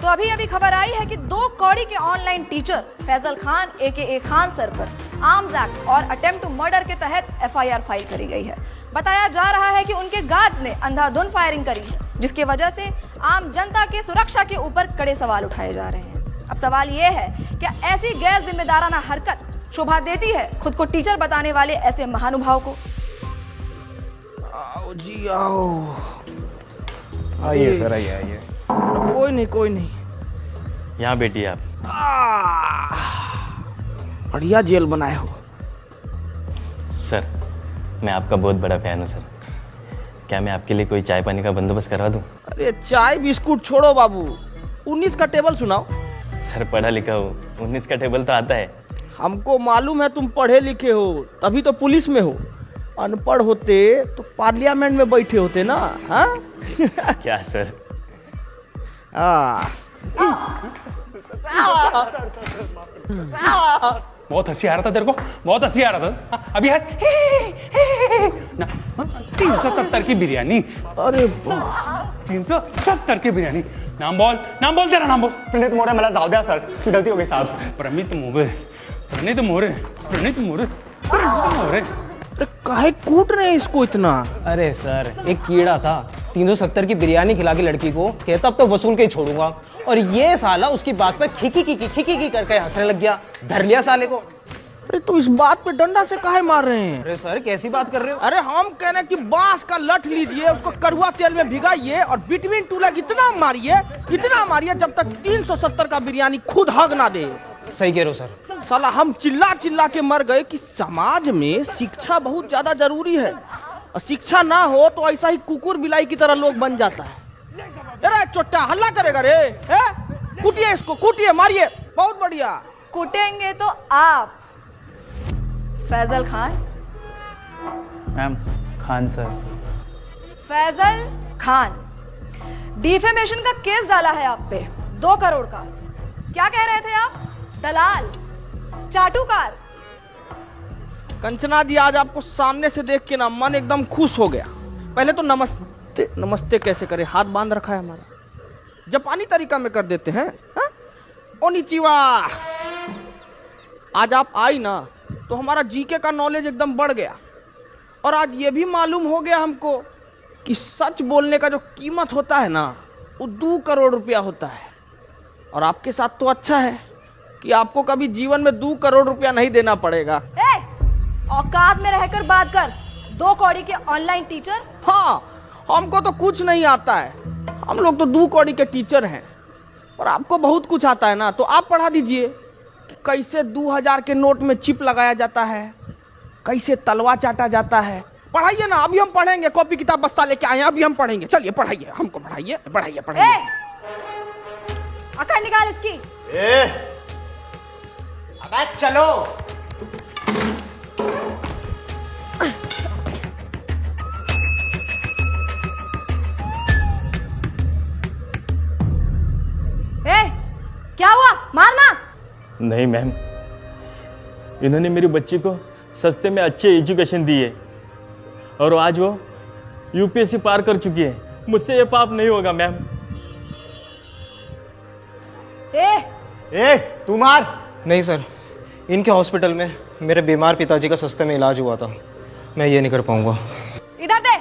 तो अभी अभी खबर आई है कि 2 कौड़ी के online teacher Faizal Khan AKA Khan sir पर आर्म्स एक्ट और अटेम्प्ट टू मर्डर के तहत FIR फाइल करी गई है। बताया जा रहा है कि उनके गार्ड्स ने अंधाधुंध फायरिंग करी है, जिसकी वजह से आम जनता की सुरक्षा के ऊपर कड़े सवाल उठाए जा रहे हैं। अब सवाल ये है, क्या ऐसी गैर जिम्मेदाराना हरकत शोभा देती है खुद को टीचर बताने वाले ऐसे महानुभाव को? आओ जी आओ। आइए सर, आइए। कोई नहीं। यहाँ बैठिए आप। बढ़िया जेल बनाए हो सर, मैं आपका बहुत बड़ा फैन हूँ सर। क्या मैं आपके लिए कोई चाय पानी का बंदोबस्त करवा दूँ? अरे चाय बिस्कुट छोड़ो बाबू, 19 का टेबल सुनाओ। सर पढ़ा लिखा हो, 19 का टेबल तो आता है। हमको मालूम है तुम पढ़े लिखे हो, तभी तो पुलिस में हो। अनपढ़ होते तो पार्लियामेंट में बैठे होते ना। हाँ क्या सर? बहुत हंसी आ रहा था तेरे को, बहुत हंसी आ रहा था। अभी हंस ना। 370 की बिरयानी। अरे 370 की बिरयानी। नाम बोल तेरा नाम बोल। प्रणीत मोरे मला जाऊ द्या सर, गलती हो गई साहब। प्रणीत मोरे। अरे काहे कूट रहे हैं इसको इतना? अरे सर, एक कीड़ा था 370 की बिरयानी खिला के लड़की को, कहता अब तो वसूल के ही छोड़ूंगा, और ये साला उसकी बात पर खिकी करके हंसने लग गया। धर लिया साले को। अरे तो इस बात पे डंडा से काहे मार रहे हैं? अरे सर, कैसी बात कर रहे हो? अरे हम कह रहे हैं कि बांस का लठ लीजिए, उसको कड़वा तेल में भिगाइए और बिटवीन टू लेग इतना मारिए जब तक 370 का बिरयानी खुद हग ना दे। सही कह रहे हो सर। साला हम चिल्ला के मर गए कि समाज में शिक्षा बहुत ज्यादा जरूरी है, और शिक्षा ना हो तो ऐसा ही कुकुर बिलाई की तरह लोग बन जाता है। अरे चोट्टा हल्ला करेगा रे? कूटिए इसको, कूटिए, मारिए। बहुत बढ़िया। कूटेंगे तो आप Faizal Khan. Ma'am, Khan sir. Faizal Khan, defamation का केस डाला है आप पे 2 करोड़ का। क्या कह रहे थे आप? दलाल, चाटुकार। कंचना जी, आज आपको सामने से देख के ना मन एकदम खुश हो गया। पहले तो नमस्ते कैसे करे, हाथ बांध रखा है हमारा। जापानी तरीका में कर देते हैं। ओनिचिवा। आज आप आई ना तो हमारा जीके का नॉलेज एकदम बढ़ गया, और आज ये भी मालूम हो गया हमको कि सच बोलने का जो कीमत होता है ना, वो 2 करोड़ रुपया होता है। और आपके साथ तो अच्छा है कि आपको कभी जीवन में 2 करोड़ रुपया नहीं देना पड़ेगा। औकात में रहकर बात कर। 2 कौड़ी के ऑनलाइन टीचर। हाँ, हमको तो कुछ नहीं आता है, हम लोग तो 2 कौड़ी के टीचर हैं। पर आपको बहुत कुछ आता है ना, तो आप पढ़ा दीजिए कि कैसे 2000 के नोट में चिप लगाया जाता है, कैसे तलवा चाटा जाता है। पढ़ाइए ना, अभी हम पढ़ेंगे। कॉपी किताब बस्ता लेके आए हैं, अभी हम पढ़ेंगे। चलिए पढ़ाइए, हमको पढ़ाइए। अकड़ निकाल इसकी। अबे चलो। क्या हुआ? मारना नहीं मैम, इन्होंने मेरी बच्ची को सस्ते में अच्छे एजुकेशन दी है, और आज वो UPSC पार कर चुकी है। मुझसे ये पाप नहीं होगा मैम। तू मार। नहीं सर, इनके हॉस्पिटल में मेरे बीमार पिताजी का सस्ते में इलाज हुआ था, मैं ये नहीं कर पाऊंगा। इधर दे,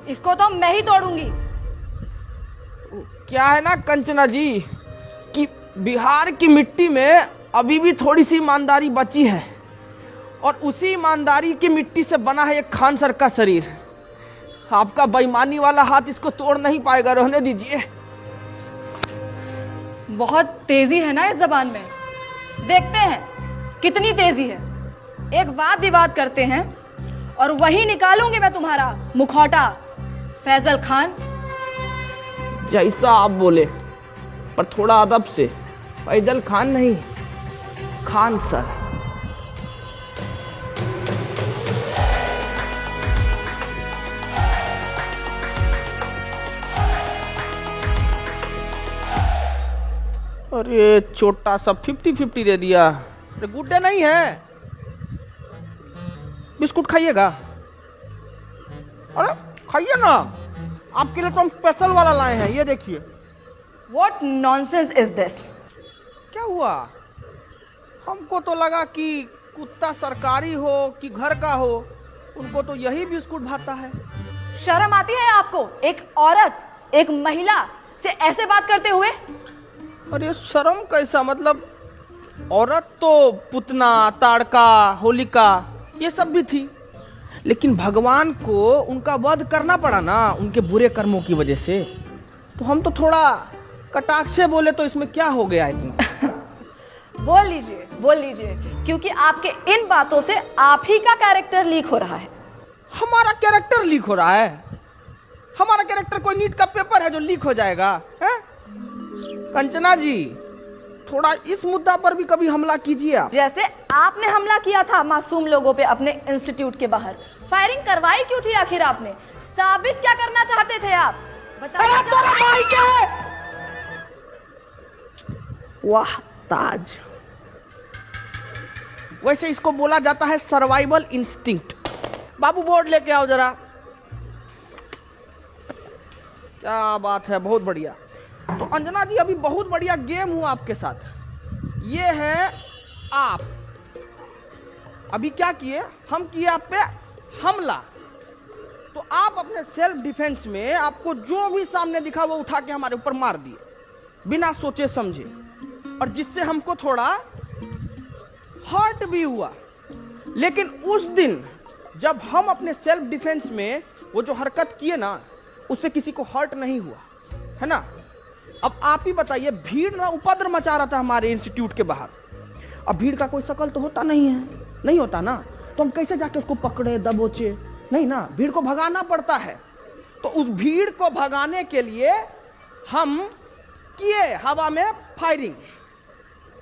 इसको तो मैं ही तोड़ूंगी। क्या है ना कंचना जी कि बिहार की मिट्टी में अभी भी थोड़ी सी ईमानदारी बची है, और उसी ईमानदारी की मिट्टी से बना है एक खान सर का शरीर। आपका बेईमानी वाला हाथ इसको तोड़ नहीं पाएगा, रहने दीजिए। बहुत तेजी है ना इस जबान में, देखते हैं कितनी तेजी है। एक वाद विवाद करते हैं और वही निकालूंगी मैं तुम्हारा मुखौटा। फैजल खान, जैसा आप बोले, पर थोड़ा अदब से। फैजल खान नहीं, खान सर। अरे छोटा सा 50-50 दे दिया। अरे गुड्डे नहीं है, बिस्कुट खाइएगा? अरे खाइए ना, आपके लिए तो हम स्पेशल वाला लाए हैं, ये देखिए। What nonsense is this? क्या हुआ? हमको तो लगा कि कुत्ता सरकारी हो कि घर का हो, उनको तो यही बिस्कुट भाता है। शर्म आती है आपको? एक औरत, एक महिला से ऐसे बात करते हुए? अरे शर्म कैसा, मतलब औरत तो पुतना, ताड़का, होलिका ये सब भी थी, लेकिन भगवान को उनका वध करना पड़ा ना उनके बुरे कर्मों की वजह से। तो हम तो थोड़ा कटाक्ष से बोले, तो इसमें क्या हो गया इतना? बोल लीजिए, क्योंकि आपके इन बातों से आप ही का कैरेक्टर लीक हो रहा है। हमारा कैरेक्टर लीक हो रहा है? हमारा कैरेक्टर कोई नीट का पेपर है जो लीक हो जाएगा? है कंचना जी, थोड़ा इस मुद्दा पर भी कभी हमला कीजिए आप। जैसे आपने हमला किया था मासूम लोगों पे अपने इंस्टीट्यूट के बाहर। फायरिंग करवाई क्यों थी आखिर आपने? साबित क्या करना चाहते थे आप? बताइए जरा। वाह ताज, वैसे इसको बोला जाता है सर्वाइवल इंस्टिंक्ट। बाबू बोर्ड लेके आओ जरा। क्या बात है, बहुत बढ़िया। तो अंजना जी, अभी बहुत बढ़िया गेम हुआ आपके साथ। ये है आप अभी क्या किए, हम किए आप पे हमला, तो आप अपने सेल्फ डिफेंस में आपको जो भी सामने दिखा वो उठा के हमारे ऊपर मार दिए बिना सोचे समझे, और जिससे हमको थोड़ा हर्ट भी हुआ। लेकिन उस दिन जब हम अपने सेल्फ डिफेंस में वो जो हरकत किए ना, उससे किसी को हर्ट नहीं हुआ, है ना? अब आप ही बताइए, भीड़ ना उपद्र मचा रहा था हमारे इंस्टीट्यूट के बाहर। अब भीड़ का कोई शकल तो होता नहीं है, नहीं होता ना, तो हम कैसे जाके उसको पकड़े दबोचे? नहीं ना, भीड़ को भगाना पड़ता है। तो उस भीड़ को भगाने के लिए हम किए हवा में फायरिंग,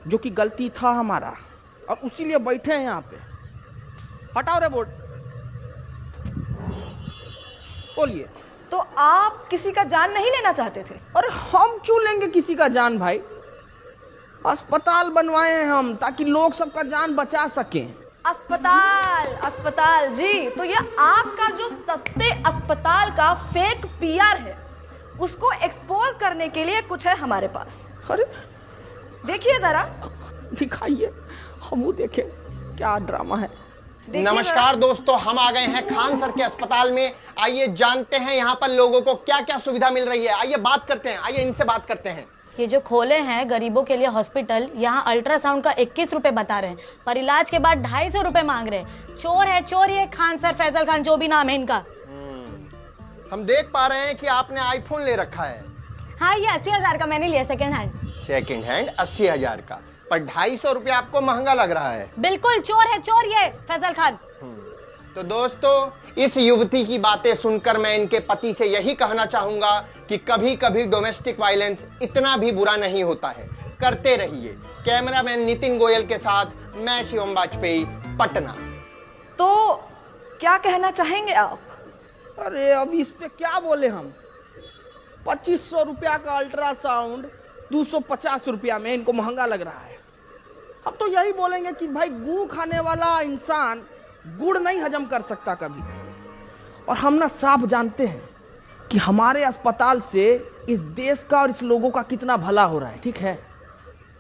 जो कि गलती था हमारा, और उसीलिए बैठे हैं यहाँ पे। हटाओ रे बोर्ड, बोलिए। तो आप किसी का जान नहीं लेना चाहते थे? अरे हम क्यों लेंगे किसी का जान भाई? अस्पताल बनवाए हैं हम ताकि लोग सबका जान बचा सकें। अस्पताल जी, तो ये आपका जो सस्ते अस्पताल का फेक पीआर है, उसको एक्सपोज करने के लिए कुछ है हमारे पास। अरे देखिए जरा, दिखाइए, हम वो देखें क्या ड्रामा है। नमस्कार दोस्तों, हम आ गए हैं खान सर के अस्पताल में। आइए जानते हैं यहाँ पर लोगों को क्या क्या सुविधा मिल रही है। आइए बात करते हैं, आइए इनसे बात करते हैं। ये जो खोले हैं गरीबों के लिए हॉस्पिटल, यहाँ अल्ट्रासाउंड का 21 रुपए बता रहे हैं, पर इलाज के बाद 250 रुपए मांग रहे हैं। चोर है चोर, ये खान सर, फैजल खान, जो भी नाम है इनका। हम देख पा रहे हैं कि आपने आईफोन ले रखा है। हाँ, ये 80,000 का मैंने लिया, सेकंड हैंड। सेकंड हैंड 80,000 का, पर 250 रुपया आपको महंगा लग रहा है। बिल्कुल चोर है चोर ये फैजल खान। तो दोस्तों, इस युवती की बातें सुनकर मैं इनके पति से यही कहना चाहूंगा कि कभी कभी डोमेस्टिक वायलेंस इतना भी बुरा नहीं होता है। करते रहिए। कैमरामैन नितिन गोयल के साथ मैं शिवम वाजपेयी, पटना। तो क्या कहना चाहेंगे आप? अरे अब इस पे क्या बोले हम? 2500 रुपया का अल्ट्रासाउंड 250 रुपया में इनको महंगा लग रहा है। हम तो यही बोलेंगे कि भाई, गू खाने वाला इंसान गुड़ नहीं हजम कर सकता कभी। और हम ना साफ जानते हैं कि हमारे अस्पताल से इस देश का और इस लोगों का कितना भला हो रहा है, ठीक है?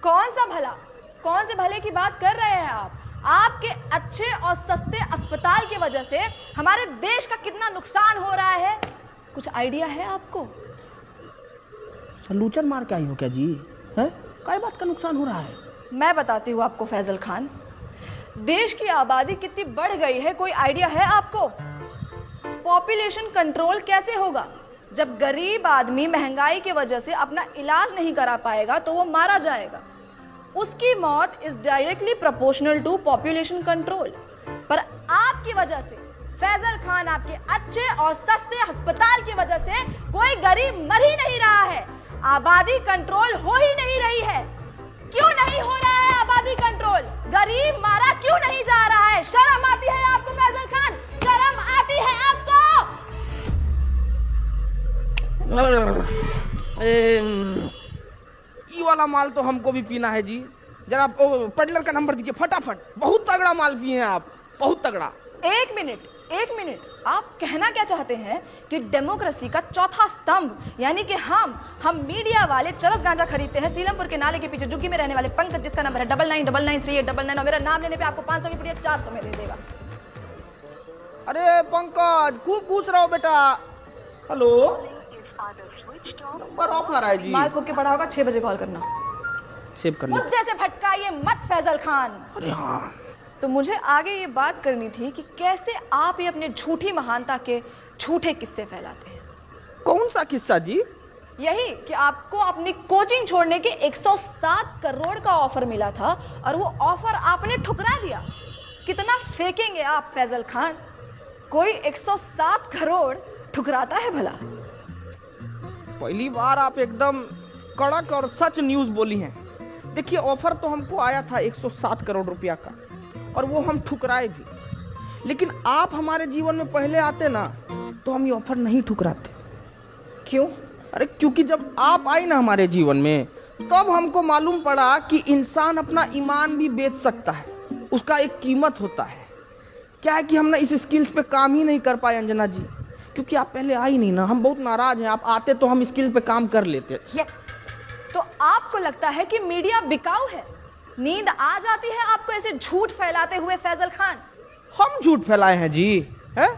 कौन सा भला? कौन से भले की बात कर रहे हैं आप? आपके अच्छे और सस्ते अस्पताल की वजह से हमारे देश का कितना नुकसान हो रहा है, कुछ आइडिया है आपको? लूचन मार के आई हो क्या जी? है काय बात का नुकसान हो रहा है? मैं बताती हूँ आपको फैजल खान। देश की आबादी कितनी बढ़ गई है, कोई आइडिया है आपको? पॉपुलेशन कंट्रोल कैसे होगा? जब गरीब आदमी महंगाई की वजह से अपना इलाज नहीं करा पाएगा तो वो मारा जाएगा। उसकी मौत is directly proportional to population control. पर आपकी वजह से, फैजल खान, आपके अच्छे और सस्ते अस्पताल की वजह से कोई गरीब मर ही नहीं रहा है, आबादी कंट्रोल हो ही नहीं रही है। क्यों नहीं हो रहा है आबादी कंट्रोल? गरीब मारा क्यों नहीं जा रहा है? शर्म आती है आपको फैजल खान? शर्म आती है आपको? ये वाला माल तो हमको भी पीना है जी। जरा पेडलर का नंबर दीजिए फटाफट। बहुत तगड़ा माल पिए हैं आप, बहुत तगड़ा। एक मिनट, एक मिनट, आप कहना क्या चाहते हैं कि डेमोक्रेसी का चौथा स्तंभ यानी कि हम मीडिया वाले चरस गांजा खरीदते हैं सीलमपुर के नाले के पीछे झुग्गी में रहने वाले पंकज, जिसका नंबर है 99993899 और मेरा नाम लेने पे आपको 500 की पुड़िया 400 में दे देगा। अरे पंकज खूब पूछ रहा हो बेटा। हेलो, नंबर ऑफ आ रहा है जी। माल पुक के पड़ा होगा, 6 बजे कॉल करना। सेव कर लिया। मुद्दे से भटकाइए मत फैजल खान। अरे हाँ, तो मुझे आगे ये बात करनी थी कि कैसे आप ये अपने झूठी महानता के झूठे किस्से फैलाते हैं। कौन सा किस्सा जी? यही कि आपको अपनी कोचिंग छोड़ने के 107 करोड़ का ऑफर मिला था और वो ऑफर आपने ठुकरा दिया। कितना फेंकेंगे आप फैजल खान? कोई 107 करोड़ ठुकराता है भला? पहली बार आप एकदम कड़क और सच न्यूज बोली हैं। देखिए, ऑफर तो हमको आया था 107 करोड़ रुपया का और वो हम ठुकराए भी, लेकिन आप हमारे जीवन में पहले आते ना तो हम ये ऑफर नहीं ठुकराते। क्यों? अरे क्योंकि जब आप आई ना हमारे जीवन में तब हमको मालूम पड़ा कि इंसान अपना ईमान भी बेच सकता है, उसका एक कीमत होता है। क्या है कि हम ना इस स्किल्स पे काम ही नहीं कर पाए अंजना जी, क्योंकि आप पहले आई नहीं ना। हम बहुत नाराज हैं, आप आते तो हम स्किल पे काम कर लेते। तो आपको लगता है कि मीडिया बिकाऊ है? नींद आ जाती है आपको ऐसे झूठ फैलाते हुए फैजल खान? हम झूठ फैलाए हैं जी? हैं?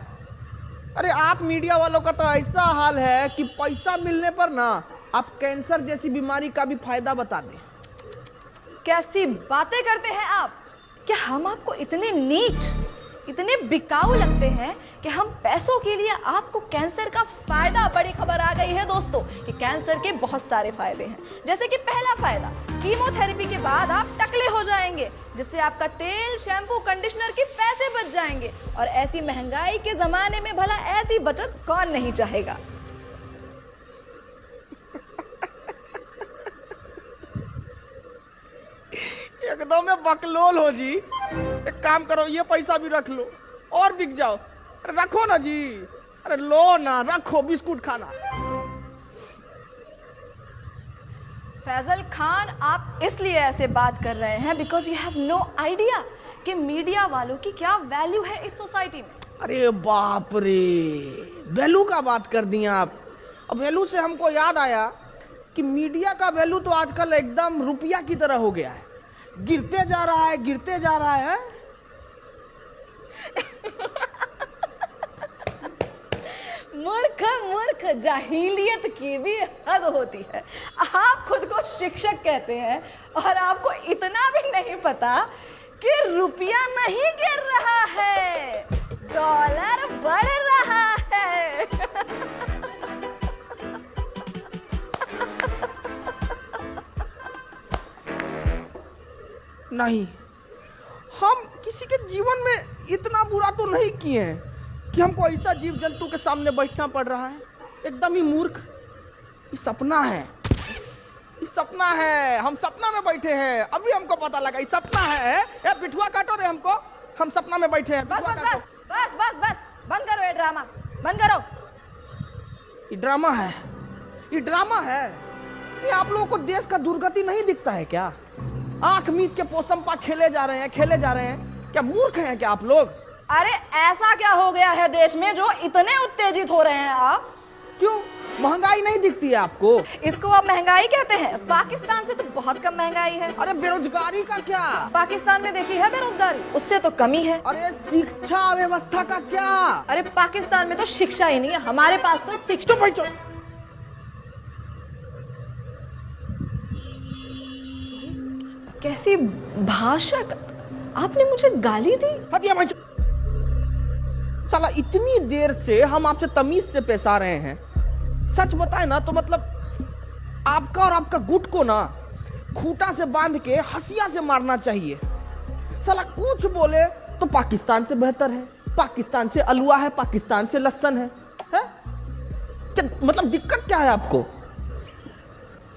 अरे आप मीडिया वालों का तो ऐसा हाल है कि पैसा मिलने पर ना आप कैंसर जैसी बीमारी का भी फायदा बता दें। कैसी बातें करते हैं आप? क्या हम आपको इतने नीच, इतने बिकाऊ लगते हैं कि हम पैसों के लिए आपको कैंसर का फायदा? बड़ी खबर आ गई है दोस्तों कि कैंसर के बहुत सारे फायदे हैं। जैसे कि पहला फायदा, कीमोथेरेपी के बाद आप टकले हो जाएंगे, जिससे आपका तेल, शैम्पू, कंडीशनर के पैसे बच जाएंगे। और ऐसी महंगाई के जमाने में भला ऐसी बचत कौन नहीं चाहेगा? एकदम में बकलोल हो जी। एक काम करो, ये पैसा भी रख लो और बिक जाओ। अरे रखो ना जी, अरे लो ना, रखो, बिस्कुट खाना। फैजल खान, आप इसलिए ऐसे बात कर रहे हैं because you have no idea कि मीडिया वालों की क्या वैल्यू है इस सोसाइटी में। अरे बाप रे, वैल्यू का बात कर दी आप। अब वैल्यू से हमको याद आया कि मीडिया का वैल्यू तो आजकल एकदम रुपया की तरह हो गया है, गिरते जा रहा है, गिरते जा रहा है। मूर्ख मूर्ख, जाहिलियत की भी हद होती है। आप खुद को शिक्षक कहते हैं और आपको इतना भी नहीं पता कि रुपया नहीं गिर रहा है, डॉलर बढ़ रहा है। नहीं, हम किसी के जीवन में इतना बुरा तो नहीं किए हैं कि हमको ऐसा जीव जंतु के सामने बैठना पड़ रहा है। एकदम ही मूर्ख। ये सपना है, ये सपना है। हम सपना में बैठे हैं, अभी हमको पता लगा ये सपना है। ए पिठुआ काटो रे हमको, हम सपना में बैठे हैं। बस बस बस बस बस बस, बंद करो ये ड्रामा, बंद करो। ये ड्रामा है, ये ड्रामा है। ये आप लोगों को देश का दुर्गति नहीं दिखता है क्या? आंख मीच के पोसंपा खेले जा रहे हैं, खेले जा रहे हैं। क्या मूर्ख हैं क्या आप लोग? अरे ऐसा क्या हो गया है देश में जो इतने उत्तेजित हो रहे हैं आप? क्यों, महंगाई नहीं दिखती है आपको? इसको आप महंगाई कहते हैं? पाकिस्तान से तो बहुत कम महंगाई है। अरे बेरोजगारी का क्या? पाकिस्तान में देखी है बेरोजगारी, उससे तो कमी है। अरे शिक्षा व्यवस्था का क्या? अरे पाकिस्तान में तो शिक्षा ही नहीं है, हमारे पास तो शिक्षा। कैसी भाषा, आपने मुझे गाली दी? हटिया भाई। साला इतनी देर से हम आपसे तमीज से पेश आ रहे हैं। सच बताए ना तो मतलब आपका और आपका गुट को ना खूंटा से बांध के हंसिया से मारना चाहिए। साला कुछ बोले तो पाकिस्तान से बेहतर है, पाकिस्तान से अलुआ है, पाकिस्तान से लहसुन है? क्या मतलब दिक्कत क्या है आपको?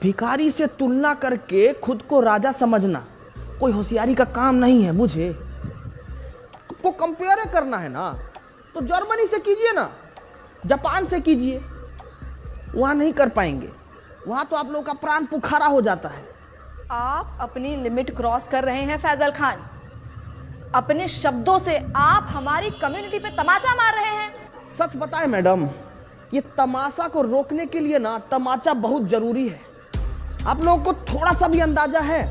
भिखारी से तुलना करके खुद को राजा समझना कोई होशियारी का काम नहीं है, बुझे? आपको कंपेयर करना है ना तो जर्मनी से कीजिए ना, जापान से कीजिए। वहां नहीं कर पाएंगे, वहां तो आप लोगों का प्राण पुखारा हो जाता है। आप अपनी लिमिट क्रॉस कर रहे हैं फैजल खान। अपने शब्दों से आप हमारी कम्युनिटी पे तमाचा मार रहे हैं। सच बताएं मैडम, ये तमाशा को रोकने के लिए ना तमाचा बहुत जरूरी है। आप लोगों को थोड़ा सा भी अंदाजा है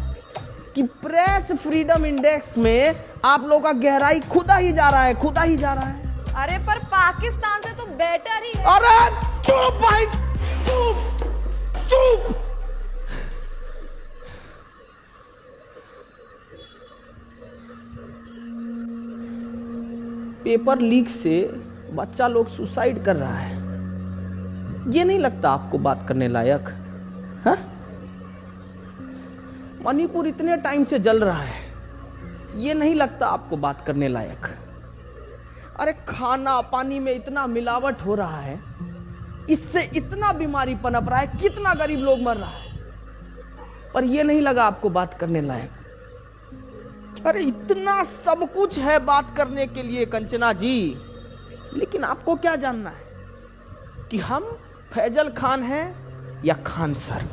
कि प्रेस फ्रीडम इंडेक्स में आप लोगों का गहराई खुदा ही जा रहा है, खुदा ही जा रहा है। अरे पर पाकिस्तान से तो बेटर ही है। अरे चुप भाई, चुप चुप। पेपर लीक से बच्चा लोग सुसाइड कर रहा है, ये नहीं लगता आपको बात करने लायक? हाँ? मणिपुर इतने टाइम से जल रहा है, ये नहीं लगता आपको बात करने लायक? अरे खाना पानी में इतना मिलावट हो रहा है, इससे इतना बीमारी पनप रहा है, कितना गरीब लोग मर रहा है, पर ये नहीं लगा आपको बात करने लायक? अरे इतना सब कुछ है बात करने के लिए कंचना जी, लेकिन आपको क्या जानना है कि हम फैजल खान हैं या खान सर?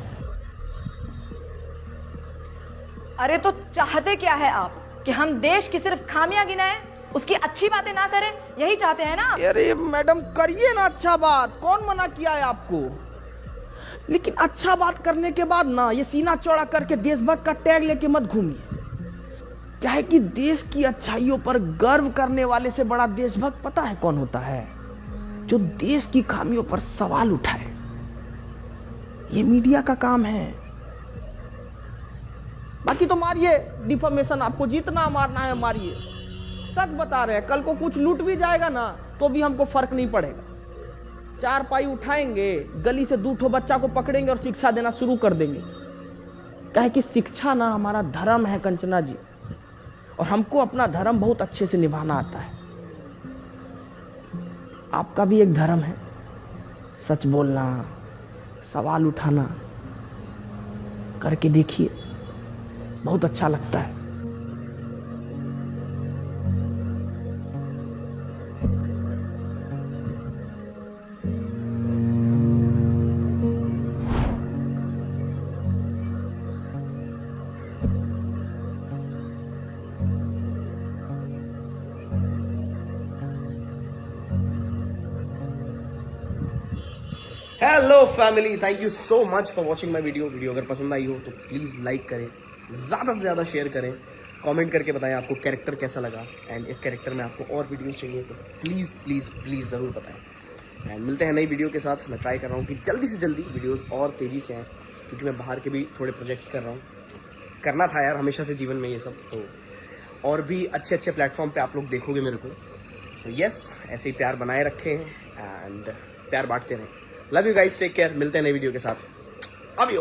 अरे तो चाहते क्या है आप कि हम देश की सिर्फ खामियां गिनाएं, उसकी अच्छी बातें ना करें? यही चाहते हैं ना? अरे मैडम करिए ना अच्छा बात, कौन मना किया है आपको? लेकिन अच्छा बात करने के बाद ना ये सीना चौड़ा करके देशभक्त का टैग लेके मत घूमिए। क्या है कि देश की अच्छाइयों पर गर्व करने वाले से बड़ा देशभक्त पता है कौन होता है? जो देश की खामियों पर सवाल उठाए। ये मीडिया का काम है। बाकी तो मारिए डिफॉर्मेशन, आपको जितना मारना है मारिए। सच बता रहे हैं, कल को कुछ लूट भी जाएगा ना तो भी हमको फर्क नहीं पड़ेगा। 4 पाई उठाएंगे, गली से 2 बच्चा को पकड़ेंगे और शिक्षा देना शुरू कर देंगे। क्या है कि शिक्षा ना हमारा धर्म है कंचना जी, और हमको अपना धर्म बहुत अच्छे से निभाना आता है। आपका भी एक धर्म है, सच बोलना, सवाल उठाना। करके देखिए, बहुत अच्छा लगता है। Hello family, thank you so much for watching my video अगर पसंद आई हो तो प्लीज़ लाइक करें, ज़्यादा से ज़्यादा शेयर करें, कमेंट करके बताएं आपको कैरेक्टर कैसा लगा, एंड इस कैरेक्टर में आपको और वीडियोस चाहिए तो प्लीज़ प्लीज़ प्लीज़ ज़रूर बताएं। एंड मिलते हैं नई वीडियो के साथ। मैं ट्राई कर रहा हूँ कि जल्दी से जल्दी वीडियोज़ और तेज़ी से आएँ, क्योंकि मैं बाहर के भी थोड़े प्रोजेक्ट्स कर रहा हूँ। करना था यार हमेशा से जीवन में ये सब, तो और भी अच्छे अच्छे प्लेटफॉर्म पर आप लोग देखोगे मेरे को। सो यस, ऐसे ही प्यार बनाए रखें एंड प्यार बांटते रहें। Love you guys, take care. मिलते हैं नई वीडियो के साथ। अभी